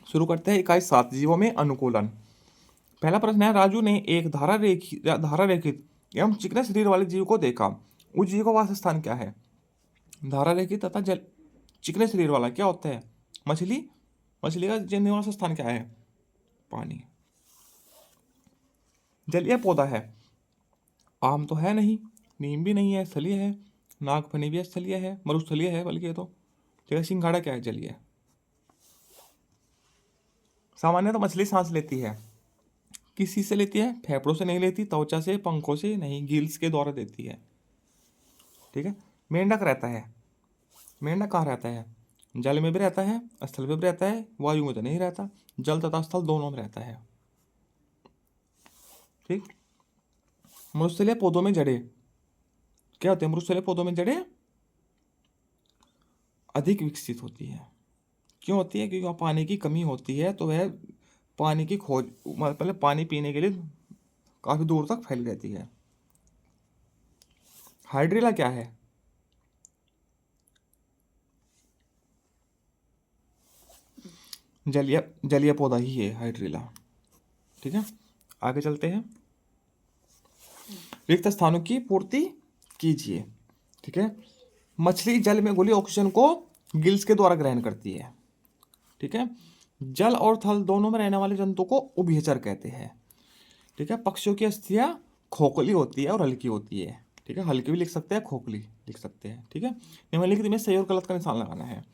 शुरू करते हैं इकाई 7 जीवों में अनुकूलन। पहला प्रश्न है, राजू ने एक धारा रेखित एवं चिकने शरीर वाले जीव को देखा। उस जीव का वास स्थान क्या है? धारा रेखित तथा जल चिकने शरीर वाला क्या होता है? मछली। मछली का निवास स्थान क्या है? पानी। जलीय पौधा है। आम तो है नहीं, नीम भी नहीं है, स्थलीय है। नागफनी भी स्थलीय है, मरुस्थलीय है बल्कि ये तो। ठीक है, सिंघाड़ा क्या है? जलीय। सामान्य तो मछली सांस लेती है, किसी से लेती है? फेफड़ों से नहीं लेती, त्वचा से, पंखों से नहीं, गिल्स के द्वारा देती है। ठीक है। मेंढक रहता है। मेंढक कहाँ रहता है? जल में भी रहता है, स्थल में भी रहता है, वायु में तो नहीं रहता, जल तथा स्थल दोनों में रहता है। ठीक। मरुस्थलीय पौधों में जड़ें क्या होते हैं? मरुस्थलीय पौधों में जड़ें अधिक विकसित होती है। क्यों होती है? क्योंकि वहाँ पानी की कमी होती है, तो वह पानी की खोज मतलब पानी पीने के लिए काफी दूर तक फैली रहती है। हाइड्रिला क्या है? जलीय पौधा ही है हाइड्रिला। ठीक है, आगे चलते हैं। रिक्त स्थानों की पूर्ति कीजिए। ठीक है, मछली जल में घुली ऑक्सीजन को गिल्स के द्वारा ग्रहण करती है। ठीक है, जल और थल दोनों में रहने वाले जंतु को उभयचर कहते हैं। ठीक है, पक्षियों की अस्थियां खोखली होती है और हल्की होती है। ठीक है, हल्की भी लिख सकते हैं, खोखली लिख सकते हैं। ठीक है, निम्नलिखित में सही और गलत का निशान लगाना है।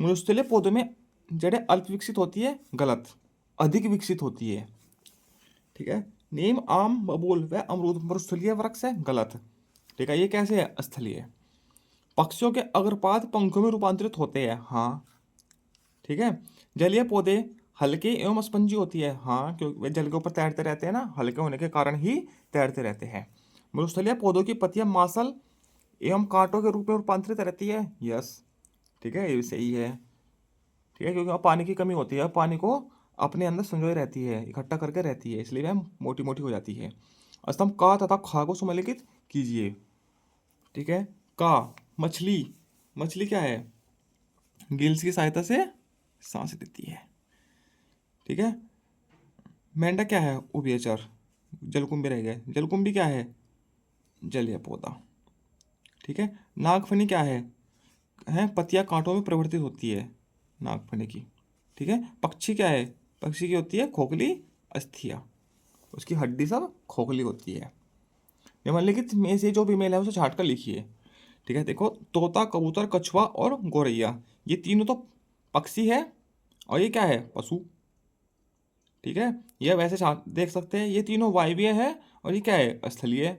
मरुस्थलीय पौधों में जड़ें अल्प विकसित होती है, गलत। अधिक विकसित होती है। ठीक है, नीम, आम, बबूल व अमरूद मरुस्थलीय वृक्ष है, गलत। ठीक है, ये कैसे है? स्थलीय। पक्षियों के अग्रपाद पंखों में रूपांतरित होते हैं, हाँ। ठीक है, जलीय पौधे हल्के एवं स्पंजी होती है, हाँ, क्योंकि वे जल के ऊपर तैरते रहते हैं ना, हल्के होने के कारण ही तैरते रहते हैं। मरुस्थलीय पौधों की पत्तियां मांसल एवं कांटों के रूप में रूपांतरित रहती है, यस। ठीक है, ये भी सही है। ठीक है, क्योंकि वहाँ पानी की कमी होती है, पानी को अपने अंदर संजोए रहती है, इकट्ठा करके रहती है, इसलिए वह मोटी मोटी हो जाती है। स्तंभ का तथा खा को सुमेलित कीजिए। ठीक है, का मछली। मछली क्या है? गिल्स की सहायता से सांस लेती है। ठीक है, मेंढक क्या है? उभयचर। जलकुंभी रह गए, जलकुंभी क्या है? जलीय पौधा। ठीक है, नागफनी क्या है पत्तियां कांटों में परिवर्तित होती है, नागफनी की। ठीक है, पक्षी क्या है? पक्षी की होती है खोखली अस्थिया, उसकी हड्डी सब खोखली होती है। निम्नलिखित में से जो फीमेल है उसे छाट कर लिखिए। ठीक है, देखो, तोता, कबूतर, कछुआ और गौरैया, ये तीनों तो पक्षी है, और ये क्या है? पशु। ठीक है, ये वैसे देख सकते हैं, ये तीनों वायवीय है, और ये क्या है? स्थलीय।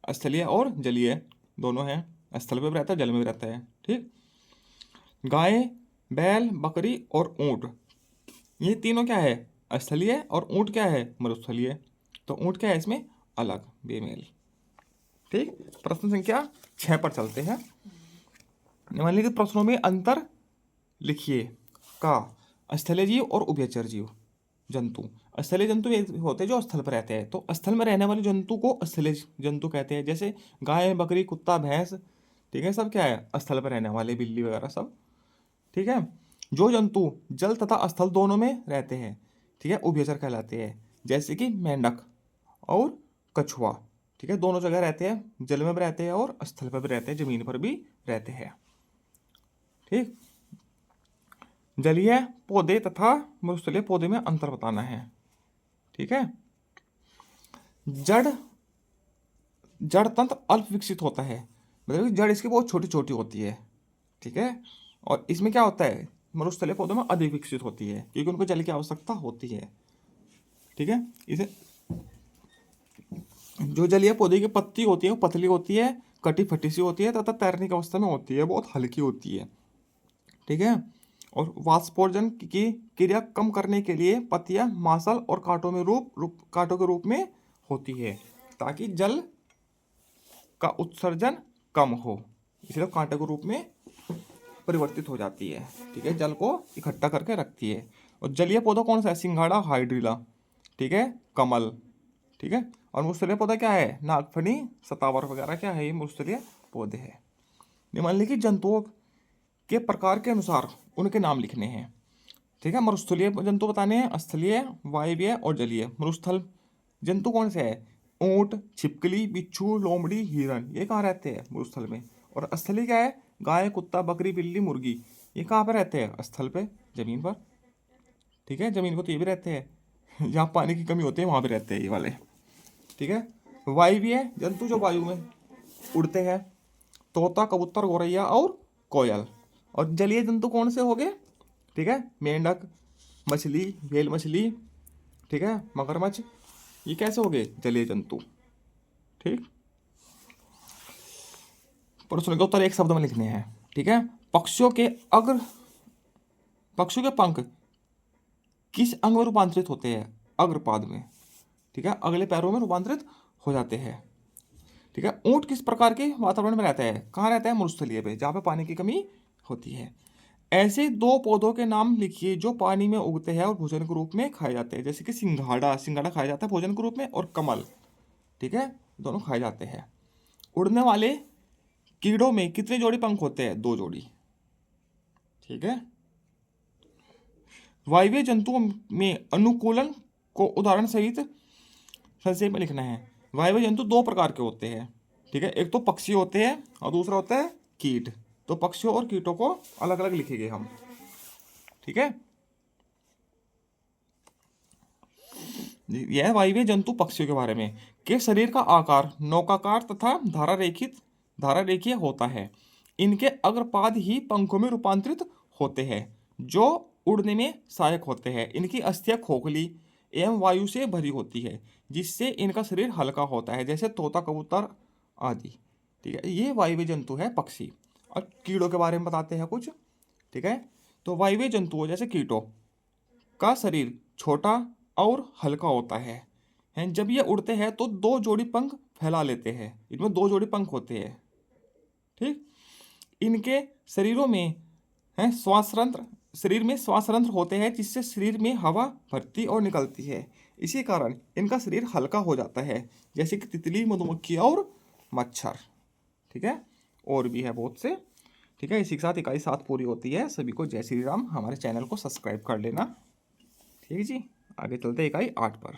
स्थलीय और जलीय दोनों हैं, स्थल पे भी रहता है, जल में भी रहता है। ठीक, गाय, बैल, बकरी और ऊंट, ये तीनों क्या है? स्थलीय, और ऊंट क्या है? मरुस्थलीय। तो ऊंट क्या है इसमें? अलग, बेमेल। ठीक, प्रश्न संख्या 6 पर चलते हैं। निम्नलिखित प्रश्नों में अंतर लिखिए। का स्थलीय जीव और उभयचर जीव जंतु। स्थलीय जंतु ये होते हैं जो स्थल पर रहते हैं, तो स्थल में रहने वाले जंतु को स्थलीय जंतु कहते हैं, जैसे गाय, बकरी, कुत्ता, भैंस। ठीक है, सब क्या है? स्थल पर रहने वाले, बिल्ली वगैरह सब। ठीक है, जो जंतु जल तथा स्थल दोनों में रहते हैं, ठीक है, उभयचर कहलाते हैं, जैसे कि मेंढक और कछुआ। ठीक है, दोनों जगह रहते हैं, जल में भी रहते हैं और स्थल पर भी रहते हैं, जमीन पर भी रहते हैं। ठीक, जलीय पौधे तथा मरुस्थलीय पौधे में अंतर बताना है। ठीक है, जड़ जड़ तंत्र अल्प विकसित होता है, मतलब कि जड़ इसकी बहुत छोटी छोटी होती है। ठीक है, और इसमें क्या होता है? मरुस्थलीय पौधों में अधिक विकसित होती है, क्योंकि उनको जल की आवश्यकता होती है। ठीक है, इसे जो जलीय पौधे की पत्ती होती है वो पतली होती है, कटी फटी सी होती है, तथा तैरने की अवस्था में होती है, बहुत हल्की होती है। ठीक है, और वाष्पोर्जन की क्रिया कम करने के लिए पत्तियां मांसल और कांटों के रूप में होती है, ताकि जल का उत्सर्जन कम हो, इसलिए कांटे के रूप में परिवर्तित हो जाती है। ठीक है, जल को इकट्ठा करके रखती है। और जलीय पौधा कौन सा है? सिंघाड़ा, हाइड्रिला। ठीक है, कमल। ठीक है, और मरुस्थलीय पौधा क्या है? नागफनी, सतावर वगैरह क्या है? ये मरुस्थलीय पौधे हैं। निम्नलिखित जंतुओं के प्रकार के अनुसार उनके नाम लिखने हैं। ठीक है। मरुस्थलीय जंतु बताने हैं, स्थलीय, वायवीय और जलीय। मरुस्थल जंतु कौन से है? ऊंट, छिपकली, बिच्छू, लोमड़ी, हिरन, ये कहाँ रहते हैं? मरुस्थल में। और स्थलीय क्या है? गाय, कुत्ता, बकरी, बिल्ली, मुर्गी, ये कहाँ पे रहते हैं? स्थल पे, जमीन पर। ठीक है, जमीन को तो ये भी रहते हैं जहाँ पानी की कमी होती है वहां पे रहते हैं ये वाले। ठीक है। वायवीय जंतु जो वायु में उड़ते हैं, तोता, कबूतर, गौरैया और कोयल। और जलीय जंतु कौन से हो गए? ठीक है, मेंढक, मछली, व्हेल मछली, ठीक है, मगरमच्छ, ये कैसे हो गए? जलीय जंतु। ठीक। प्रश्न के उत्तर एक शब्द में लिखने हैं। ठीक है। पक्षियों के पंख किस अंग में रूपांतरित होते हैं? अग्रपाद में। ठीक है, अगले पैरों में रूपांतरित हो जाते हैं। ठीक है। ऊंट किस प्रकार के वातावरण में रहता है? कहाँ रहता है? मरुस्थलीय पे, जहाँ पे पानी की कमी होती है। ऐसे दो पौधों के नाम लिखिए जो पानी में उगते हैं और भोजन के रूप में खाए जाते हैं। जैसे कि सिंघाड़ा, सिंघाड़ा खाया जाता है भोजन के रूप में, और कमल, ठीक है, दोनों खाए जाते हैं। उड़ने वाले कीड़ों में कितने जोड़ी पंख होते हैं? 2 जोड़ी। ठीक है। वायवीय जंतुओं में अनुकूलन को उदाहरण सहित संक्षेप में लिखना है। वायवीय जंतु 2 प्रकार के होते हैं। ठीक है, एक तो पक्षी होते हैं और दूसरा होता है कीट। तो पक्षियों और कीटों को अलग अलग लिखेंगे हम। ठीक है। यह वायवीय जंतु पक्षियों के बारे में। के शरीर का आकार नौकाकार तथा धारा रेखीय होता है। इनके अग्रपाद ही पंखों में रूपांतरित होते हैं जो उड़ने में सहायक होते हैं। इनकी अस्थियां खोखली एवं वायु से भरी होती है जिससे इनका शरीर हल्का होता है, जैसे तोता, कबूतर आदि। ठीक है, ये वायवीय जंतु है पक्षी। और कीड़ों के बारे में बताते हैं कुछ। ठीक है। तो वायवीय जंतुओं जैसे कीटों का शरीर छोटा और हल्का होता है। जब ये उड़ते हैं तो 2 जोड़ी पंख फैला लेते हैं। इनमें 2 जोड़ी पंख होते हैं। ठीक। इनके शरीरों में है शरीर में श्वास रंध्र होते हैं जिससे शरीर में हवा भरती और निकलती है। इसी कारण इनका शरीर हल्का हो जाता है, जैसे कि तितली, मधुमक्खी और मच्छर। ठीक है, और भी है बहुत से। ठीक है, इसी के साथ इकाई 7 पूरी होती है। सभी को जय श्री राम। हमारे चैनल को सब्सक्राइब कर लेना। ठीक है जी, आगे चलते हैं इकाई 8 पर।